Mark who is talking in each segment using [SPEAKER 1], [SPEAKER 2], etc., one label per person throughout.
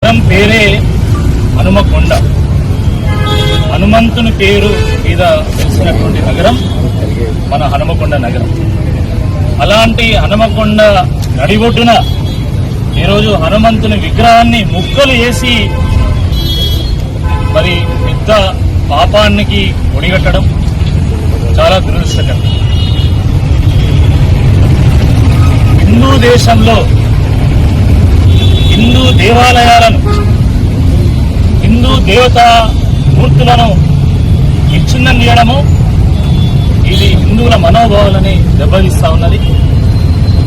[SPEAKER 1] నగరం పేరే హనుమకొండ. హనుమంతుని పేరు మీద తెలిసినటువంటి నగరం మన హనుమకొండ నగరం. అలాంటి హనుమకొండ నడిబొడ్డున ఈరోజు హనుమంతుని విగ్రహాన్ని ముక్కలు వేసి మరి పెద్ద పాపానికి ఒడిగట్టడం చాలా దురదృష్టకరం. హిందూ దేశంలో హిందూ దేవాలయాలను, హిందూ దేవతా మూర్తులను విచ్ఛిన్నం చేయడము ఇది హిందువుల మనోభావాలని దెబ్బతీస్తా ఉన్నది.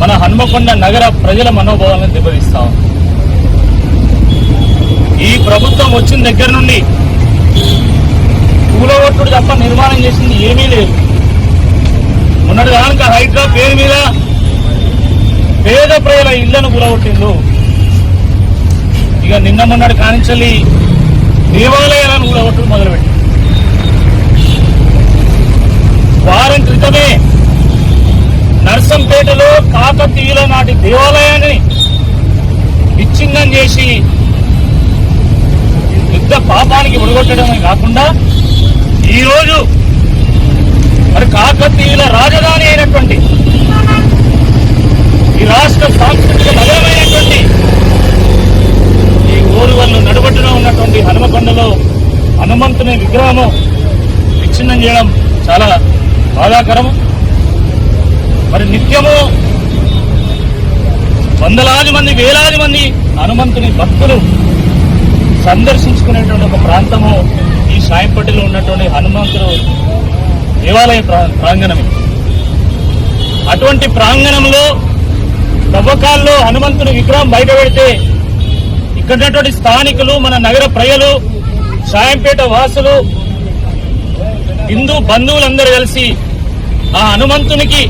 [SPEAKER 1] మన హనుమకొండ నగర ప్రజల మనోభావాలను దెబ్బతీస్తా ఉంది. ఈ ప్రభుత్వం వచ్చిన దగ్గర నుండి కూలగొట్టుడు తప్ప నిర్మాణం చేసింది ఏమీ లేదు. మొన్నటి దానిక హైడ్రా పేరు మీద పేద ప్రజల ఇళ్లను కూలగొట్టిండు. ఇక నిన్న మొన్నటి కానించల్లి దేవాలయాలను కూలగొట్టుడు మొదలుపెట్టి వారం క్రితమే నర్సంపేటలో కాకతీయుల నాటి దేవాలయాన్ని విచ్ఛిన్నం చేసి పెద్ద పాపానికి ఒడిగొట్టడమే కాకుండా ఈరోజు మరి కాకతీయుల రాజధాని అయినటువంటి ఈ రాష్ట్ర సాంస్కృతిక నగరమైనటువంటి ఈ ఓరువల్లు నడుబొడ్డున ఉన్నటువంటి హనుమకొండలో హనుమంతుని విగ్రహము విచ్ఛిన్నం చేయడం చాలా బాధాకరము. మరి నిత్యము వందలాది మంది, వేలాది మంది హనుమంతుని భక్తులు సందర్శించుకునేటువంటి ఒక ప్రాంతము ఈ సాయంపట్టిలో ఉన్నటువంటి హనుమంతుడు దేవాలయ ప్రాంగణమే. అటువంటి ప్రాంగణంలో తవ్వకాల్లో హనుమంతుని విగ్రహం బయట పెడితే ఇక్కడ ఉన్నటువంటి స్థానికులు, మన నగర ప్రజలు, సాయంపేట వాసులు, హిందూ బంధువులందరూ కలిసి ఆ హనుమంతునికి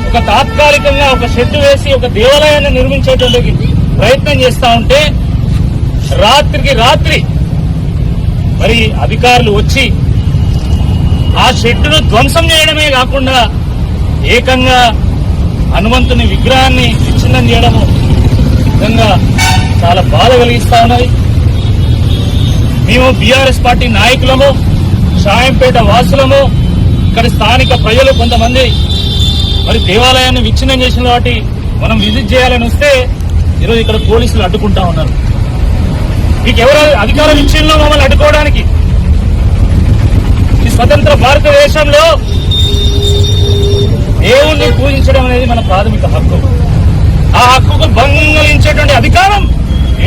[SPEAKER 1] ఒక తాత్కాలికంగా ఒక షెడ్డు వేసి ఒక దేవాలయాన్ని నిర్మించేటువంటి ప్రయత్నం చేస్తా ఉంటే రాత్రికి రాత్రి మరి అధికారులు వచ్చి ఆ షెడ్డును ధ్వంసం చేయడమే కాకుండా ఏకంగా హనుమంతుని విగ్రహాన్ని విచ్ఛిన్నం చేయడము నిజంగా చాలా బాధ కలిగిస్తా ఉన్నది. మేము బీఆర్ఎస్ పార్టీ నాయకులము, సాయంపేట వాసులము, ఇక్కడ స్థానిక ప్రజలు కొంతమంది మరి దేవాలయాన్ని విచ్ఛిన్నం చేసిన వాటి మనం విజిట్ చేయాలని వస్తే ఈరోజు ఇక్కడ పోలీసులు అడ్డుకుంటా ఉన్నారు. మీకు ఎవరు అధికారం ఇచ్చిందో మమ్మల్ని అడ్డుకోవడానికి? ఈ స్వతంత్ర భారతదేశంలో దేవుణ్ణి పూజించడం అనేది మన ప్రాథమిక హక్కు. ఆ హక్కుకు భంగం కలిగించేటువంటి అధికారం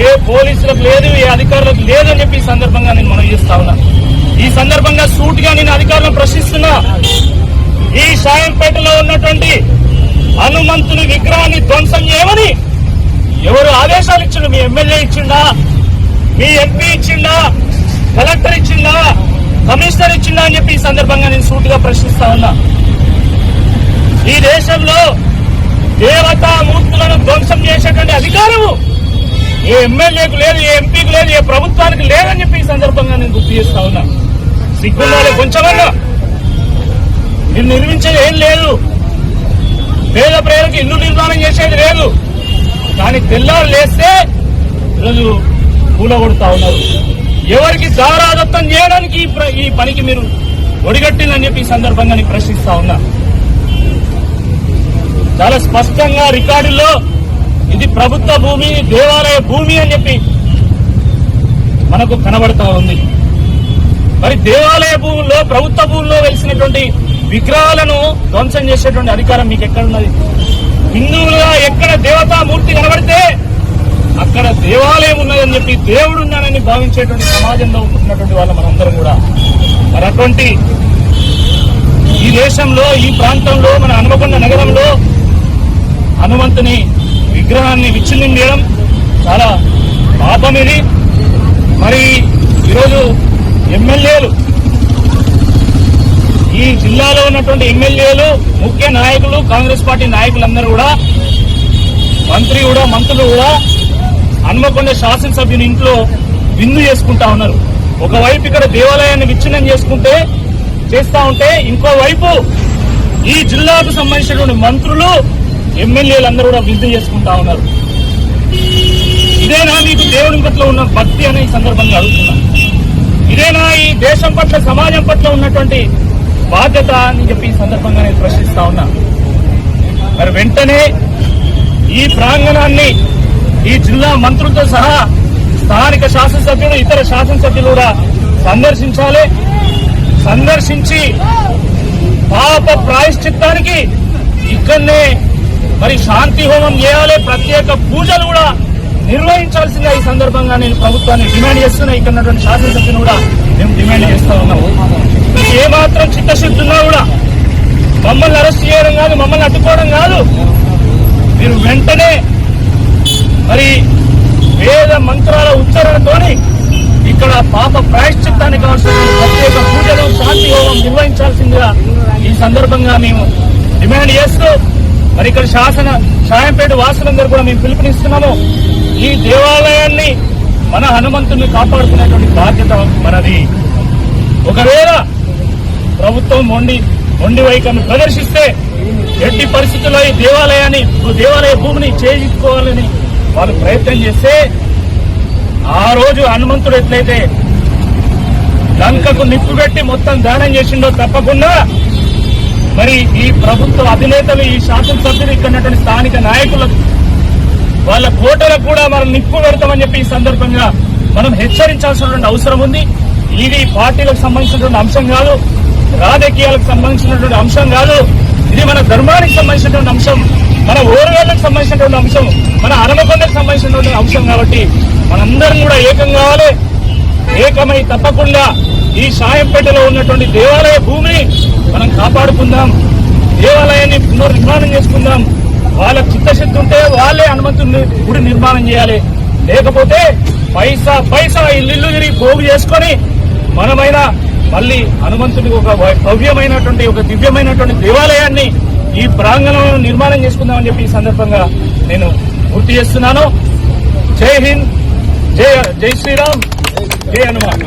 [SPEAKER 1] ఏ పోలీసులకు లేదు, ఏ అధికారులకు లేదు అని చెప్పి ఈ సందర్భంగా నేను మనం చేస్తా ఉన్నా. ఈ సందర్భంగా సూటిగా నేను అధికారులను ప్రశ్నిస్తున్నా. ఈ సాయంపేటలో ఉన్నటువంటి హనుమంతుని విగ్రహాన్ని ధ్వంసం చేయమని ఎవరు ఆదేశాలు ఇచ్చిండు? మీ ఎమ్మెల్యే ఇచ్చిండా? మీ ఎంపీ ఇచ్చిండా? కలెక్టర్ ఇచ్చిండా? కమిషనర్ ఇచ్చిండా అని చెప్పి ఈ సందర్భంగా నేను సూటిగా ప్రశ్నిస్తా ఉన్నా. ఈ దేశంలో దేవతా మూర్తులను ధ్వంసం చేసేటువంటి అధికారము ఏ ఎమ్మెల్యేకు లేదు, ఏ ఎంపీకి లేదు, ఏ ప్రభుత్వానికి లేదని చెప్పి ఈ సందర్భంగా నేను గుర్తు చేస్తా ఉన్నా. సిగ్గుండాలి కొంచెమన్నా. మీరు నిర్మించేది ఏం లేదు, పేద ప్రజలకు ఇల్లు నిర్మాణం చేసేది లేదు, కానీ తెల్లారు లేస్తే ఈరోజు కూలగొడతా ఉన్నారు. ఎవరికి దారాదత్తం చేయడానికి ఈ పనికి మీరు ఒడిగట్టిందని చెప్పి ఈ సందర్భంగా నేను ప్రశ్నిస్తా ఉన్నా. చాలా స్పష్టంగా రికార్డుల్లో ఇది ప్రభుత్వ భూమి, దేవాలయ భూమి అని చెప్పి మనకు కనబడతా ఉంది. మరి దేవాలయ భూముల్లో, ప్రభుత్వ భూముల్లో వెలిసినటువంటి విగ్రహాలను ధ్వంసం చేసేటువంటి అధికారం మీకు ఎక్కడున్నది? హిందువులుగా ఎక్కడ దేవతామూర్తి కనబడితే అక్కడ దేవాలయం ఉన్నదని చెప్పి, దేవుడు ఉన్నానని భావించేటువంటి సమాజంలో ఉన్నటువంటి వాళ్ళ మనందరం కూడా. మరి అటువంటి ఈ దేశంలో, ఈ ప్రాంతంలో, మన హనుమకొండ నగరంలో హనుమంతుని విగ్రహాన్ని విచ్ఛిన్నం చేయడం చాలా పాపం ఇది. మరి ఈరోజు ఎమ్మెల్యేలు, ఈ జిల్లాలో ఉన్నటువంటి ఎమ్మెల్యేలు, ముఖ్య నాయకులు, కాంగ్రెస్ పార్టీ నాయకులందరూ కూడా, మంత్రులు కూడా హనుమకొండ శాసనసభ్యుని ఇంట్లో విందు చేసుకుంటా ఉన్నారు. ఒకవైపు ఇక్కడ దేవాలయాన్ని విచ్ఛిన్నం చేస్తా ఉంటే ఇంకోవైపు ఈ జిల్లాకు సంబంధించినటువంటి మంత్రులు, ఎమ్మెల్యేలందరూ కూడా విందు చేసుకుంటా ఉన్నారు. ఇదేనా మీకు దేవుడిని పట్ల ఉన్న భక్తి అనే ఈ సందర్భంగా అడుగుతున్నా. ఇదేనా ఈ దేశం పట్ల సమాజం పట్ల ఉన్నటువంటి బాధ్యత అని చెప్పి ఈ సందర్భంగా నేను ప్రశ్నిస్తా ఉన్నా. మరి వెంటనే ఈ ప్రాంగణాన్ని ఈ జిల్లా మంత్రులతో సహా స్థానిక శాసనసభ్యులు ఇతర శాసనసభ్యులు కూడా సందర్శించాలి. సందర్శించి పాప ప్రాయశ్చిత్తానికి ఇక్కడనే మరి శాంతి హోమం చేయాలి, ప్రత్యేక పూజలు కూడా నిర్వహించాల్సిందిగా ఈ సందర్భంగా నేను ప్రభుత్వాన్ని డిమాండ్ చేస్తున్నా. ఇక్కడ ఉన్నటువంటి శాసనసభ్యులు కూడా మేము డిమాండ్ చేస్తా ఉన్నాము. ఏమాత్రం చిత్తశుద్ధి ఉన్నా కూడా మమ్మల్ని అరెస్ట్ చేయడం కాదు, మమ్మల్ని అడ్డుకోవడం కాదు, మీరు వెంటనే మరి వేద మంత్రాల ఉచ్చారణతోని ఇక్కడ పాప ప్రాయశ్చిత్తానికి కావాల్సిన ప్రత్యేక పూజలు శాంతి హోమం నిర్వహించాల్సిందిగా ఈ సందర్భంగా మేము డిమాండ్ చేస్తూ మరి ఇక్కడ షాయంపేట వాసులందరూ కూడా మేము పిలుపునిస్తున్నాము. ఈ దేవాలయాన్ని మన హనుమంతుని కాపాడుకునేటువంటి బాధ్యత మనది. ఒకవేళ ప్రభుత్వం మొండి వైఖరిని ప్రదర్శిస్తే ఎట్టి పరిస్థితుల్లో ఈ దేవాలయ భూమిని చేజిక్కోవాలని వాళ్ళు ప్రయత్నం చేస్తే ఆ రోజు హనుమంతుడు ఎట్లయితే లంకకు నిప్పు పెట్టి మొత్తం దానం చేసిండో తప్పకుండా మరి ఈ ప్రభుత్వ అధినేతలు, ఈ శాసనసభ్యులు, ఇక్కడ ఉన్నటువంటి స్థానిక నాయకులకు వాళ్ళ కోటలకు కూడా మనం నిప్పు పెడతామని చెప్పి ఈ సందర్భంగా మనం హెచ్చరించాల్సినటువంటి అవసరం ఉంది. ఇది పార్టీలకు సంబంధించినటువంటి అంశం కాదు, రాజకీయాలకు సంబంధించినటువంటి అంశం కాదు, ఇది మన ధర్మానికి సంబంధించినటువంటి అంశం, మన ఓరుగల్లకు సంబంధించినటువంటి అంశం, మన హనుమకొండకు సంబంధించినటువంటి అంశం. కాబట్టి మనందరం కూడా ఏకం కావాలి. ఏకమై తప్పకుండా ఈ షాయంపేటలో ఉన్నటువంటి దేవాలయ భూమిని మనం కాపాడుకుందాం, దేవాలయాన్ని పునర్నిర్మాణం చేసుకుందాం. వాళ్ళకి చిత్తశుద్ధి ఉంటే వాళ్ళే హనుమంతుని గుడి నిర్మాణం చేయాలి. లేకపోతే పైసా ఇల్లు తిరిగి పోగు చేసుకొని మనమైనా మళ్ళీ హనుమంతుడికి ఒక భవ్యమైనటువంటి ఒక దివ్యమైనటువంటి దేవాలయాన్ని ఈ ప్రాంగణంలో నిర్మాణం చేసుకుందామని చెప్పి ఈ సందర్భంగా నేను గుర్తు చేస్తున్నాను. జై హింద్, జై శ్రీరామ్, జై హనుమాన్.